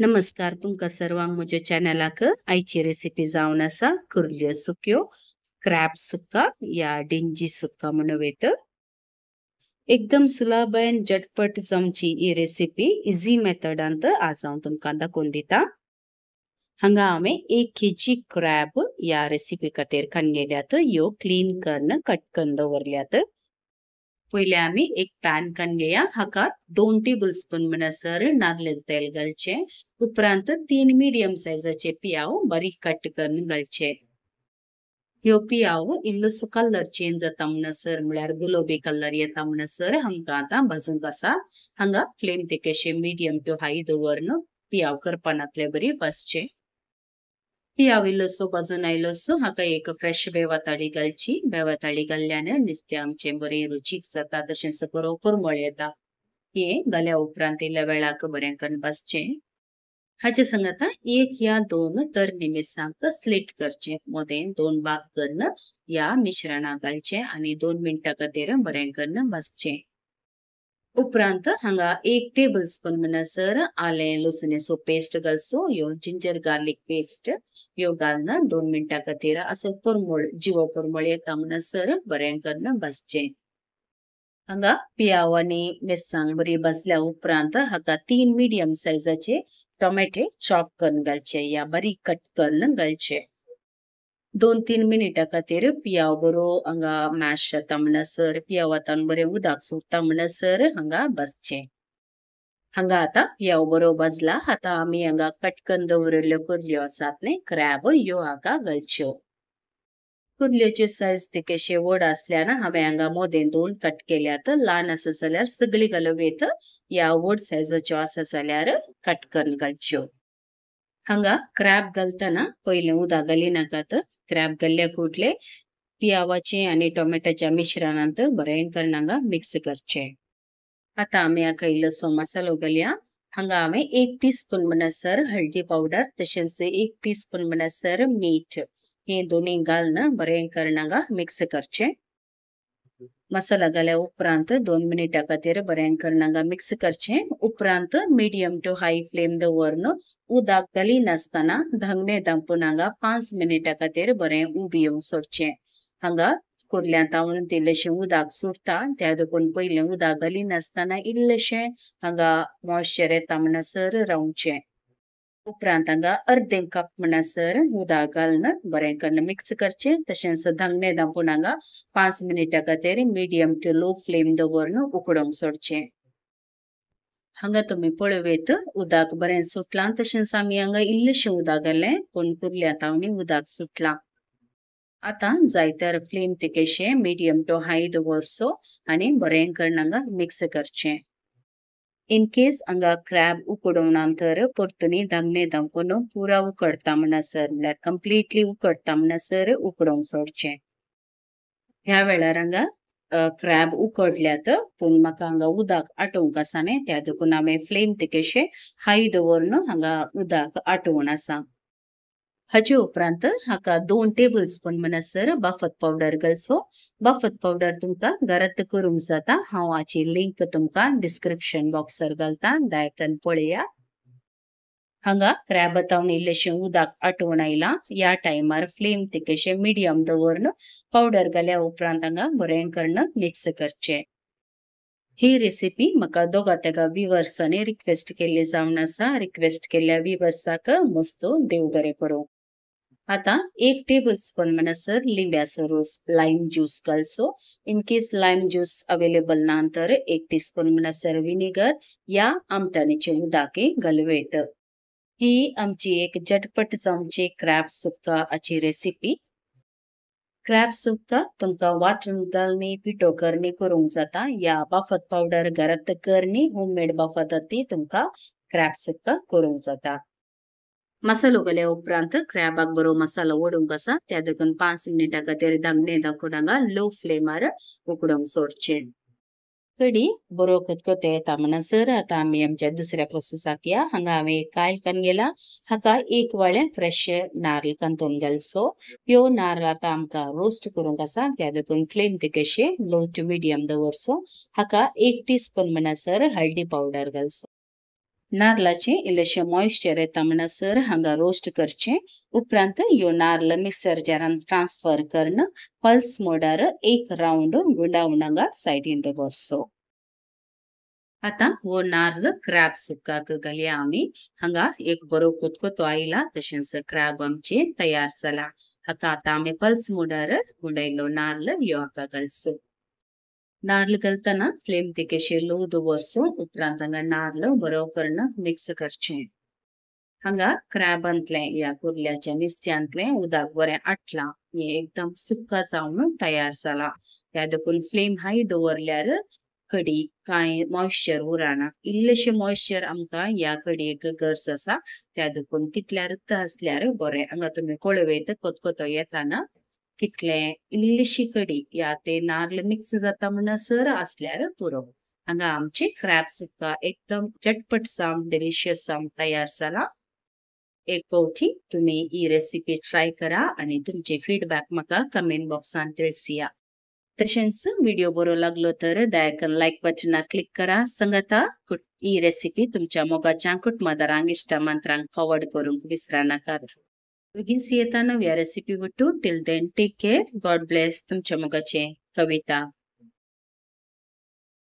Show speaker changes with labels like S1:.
S1: नमस्कार तुमका सर्वांक म्हज्या चॅनलाक आयची रेसिपी जावन आसा कुर्ल्यो सुक्यो क्रॅब सुक्का या डिंजी सुक्का म्हणून वेत एकदम सुलभ आणि झटपट जमची ही रेसिपी इझी मेथडांत आज हांव तुमकां दाखोवन दिता हांगा हांवें 1 kg क्रॅब या रेसिपी खातीर काडलेल्यात ह्यो क्लीन करून कट करून दवरल्यात पहिले आम्ही एक पॅन घेया हाका 2 टेबलस्पून म्हणसर नारळेल तेल घालचे उपरांत 3 मीडियम साइजाचे पियाव बारीक कट करून घालचे ह्यो पियाव इल्लोसो कलर चेंज जाता म्हणसर म्हळ्यार गुलाबी कलर येता म्हणसर हांकां आतां भाजूंक आसा हांगा फ्लेम तेकेशे मीडियम टू हाय दवरून पियाव करपानातले बरी भाजचे पियाव इल्लोसो भाजून आयलोसो हाका एक फ्रेश बेवताळी घालची बेवताळी घाल्ल्याने नुस्तें आमचें बरें रुचीक जाता तशेंच बरो परमळ येता हे घाल्या उपरांत इल्ल्या वेळाक बरें करून भाजचें हाचे संगत एक या 2 तरणी मिरसांग स्लिट करचे मोदें 2 भाग करून या मिश्रणाक घालचे आणि 2 मिनटां खातीर बरें करून भाजचे उपरांत हांगा 1 टेबलस्पून म्हणसर आले लसुणेचो पेस्ट घालसो ह्यो जिंजर गार्लिक पेस्ट ह्यो घालून 2 मिनटां खातीर असो परमळ जिवो परमळ येता म्हणसर बरें करून भाजचे हांगा पियाव आनी मिरसांग बरी भाजल्या उपरांत हाका 3 मीडियम साइजाचे टोमॅटे चॉप करून घालचे या बारीक कट करून घालचे 2-3 मिनिटां खातीर पियाव बरो हांगा मॅश जाता म्हणसर पियावातान बरें उदक सुटता म्हणसर हांगा भाजचे हांगा आतां पियाव बरो भाजला आतां आमी हांगा कट करून दवरिल्ल्यो कुर्ल्यो आसात न्ही क्रॅब ह्यो हाका घालच्यो कुर्ल्योच्यो सायज तेकेशे व्हड आसल्यान हांवें हांगा मोदें 2 कट केल्यात ल्हान आसा जाल्यार सगळी घालुवेत या व्हड सायजाच्यो आसा जाल्यार कट करून घालच्यो हांगा क्रॅब घालताना पहिले उदक घाली नाकात क्रॅब घाल्ल्या कुटले पियावाचे आणि टोमॅटोच्या मिश्रणांत बरें करून हांगा मिक्स करचे आता आमी हाका इल्लोसो मसालो घालया हांगा हांवें 1 टीस्पून म्हणसर हळदी पावडर तशेंच 1 टीस्पून म्हणसर मीठ हे दोन्ही घालून बरें करून हांगा मिक्स करचे मसाला घाल्या उपरांत 2 मिनिटां खातीर बरें करून हांगा मिक्स करचे उपरांत मीडियम टू हाय फ्लेम दवरून उदक घाली नासतना धांगणे धांपून हांगा 5 मिनिटां खातीर बरें उबियोंक सोडचे हांगा कुर्ल्यांत तावून इल्लेशें उदक सुटता त्या देखून पयलें उदक घाली नासतना इल्लेशें हांगा मॉइश्चर येता म्हणसर रावचे उपरांत हांगा अर्दें कप म्हणसर उदक घालून बरें करून मिक्स करचे तशेंच धांगणे धांपून हांगा 5 मिनिटां खातीर मीडियम टू लो फ्लेम दवरून उकडोवंक सोडचे हांगा तुमी पळयवेत उदक बरें सुटलां तशेंच आमी हांगा इल्लेशें उदक घालें पूण कुर्ल्यांत तावनी उदक सुटलां आतां जाय तर फ्लेम तेकेशे मीडियम टू हाय दवरचो आनी बरें करून हांगा मिक्स करचें इन केस हांगा क्रॅब उकडोवनांतर परतुनी धांगणे धांपून पुरा उकडता म्हणसर म्हळ्यार कंप्लीटली उकडता म्हणसर उकडोवंक सोडचें ह्या वेळार हांगा क्रॅब उकडल्यात पूण म्हाका हांगा उदक आटोवंक आसा न्ही त्या देखून हांवें फ्लेम तेकेशे हाय दवरून हांगा उदक आटोवन आसा हाचे उपरांत हाका 2 टेबलस्पून म्हणसर बाफत पावडर घालचो बाफत पावडर तुमकां घरांत करूंक जाता हांव हाची लिंक तुमकां डिस्क्रिप्शन बॉक्सार घालता दयकन पळया हांगा क्रॅब तावन इल्लेशें उदक आटोवन आयलां या टायमार फ्लेम तेकेशे मीडियम दवरून पावडर घाल्या उपरांत हांगा बरें करून मिक्स करचें ही रेसिपी म्हाका दोगा तेगा व्ह्युअर्सांनी रिक्वेस्ट केल्ली जावन आसा रिक्वेस्ट केल्ल्या व्ह्युअर्साक मस्तो देव बरें करूं आता 1 टेबलस्पून म्हणसर लिंब्याचो रोस लाइम ज्यूस घालचो in case lime juice available ना तर 1 टीस्पून म्हणसर विनेगर या आमटाणीचे उदक घालुवेत ही आमची एक झटपट जावची क्रॅब सुक्का आची रेसिपी क्रॅब सुक्का तुमकां वाटून घालनी पिठो करनी करूंक जाता या बाफत पावडर घरांत करनी होममेड बाफत ती तुमकां क्रॅब सुक्का करूंक जाता मसालो घाल्या उपरांत क्रॅबाक बरो मसालो ओडूंक आसा त्या देखून 5 मिनिटां खातीर धांगणे धांपून हांगा लो फ्लेमार उकडोवंक सोडचें कडी बरो खतखतो येता म्हणसर आतां आमी आमच्या दुसऱ्या प्रोसेसाक या हांगा हांवें एक कायल काडलेला हाका 1 वाळे फ्रेश नारळ कांतून घालचो ह्यो नारळ आतां आमकां रोस्ट करूंक आसा त्या देखून फ्लेम तेकेशे लो टू मिडियम दवरचो हाका 1 टीस्पून म्हणसर हळदी पावडर घालचो नारळाचे इल्लेशे मॉइश्चर येता म्हणसर हांगा रोस्ट करचे उपरांत यो नारळ मिक्सर जारान ट्रान्सफर करून पल्स मोडार एक राउंड गुंडावणांगा साइडीन दवरसो. आता हो नारळ क्रॅब सुक्काक घालया आमी. हांगा एक बरो कोतकोतो आयला तशेंच क्रॅब आमचे तयार जाला. हाका आता आमी पल्स मोडार गुंडायलो नारळ यो हाका घालसो. नारळ घालतना फ्लेम तिकेशे लो दवरसो उपरांत हांगा नारळ बरो करून मिक्स करचे. हांगा क्रॅबांतले या कुर्ल्याच्या नुस्त्यांतले उदक बरें आटला. हे एकदम सुक्का जावन तयार जाला. त्या देखून फ्लेम हाय दवरल्यार कडी कांय मॉइश्चर उरना. इल्लेशे मॉइश्चर आमकां या कडयेक गरज आसा. त्या देखून कितल्या रक्त असल्यार बरें. हांगा तुमी पळयत कोतकोतो येताना कितले इल्लीशी कडी या ते नारळ मिक्स जाता म्हणसर असल्यार पुरो. हांगा आमचे क्रॅब सुक्का एकदम चटपट साम डिलिशियस साम तयार जाला. एक फावटी तुम्ही ही रेसिपी ट्राय करा आणि तुमचे फीडबॅक म्हाका कमेंट बॉक्सान तिळसिया. तशेंच व्हिडिओ बरो लागलो तर दयाकन लायक बटनाक क्लिक करा. सांगाता ही रेसिपी तुमच्या मोगाच्या कुटुंबदारांक इश्टमंत्रांक फॉरवर्ड करूंक विसरा नाकात. बेगीन येता नव्या रेसिपी वटू. Till then take care. God bless. तुमच्या मोगाचे कविता.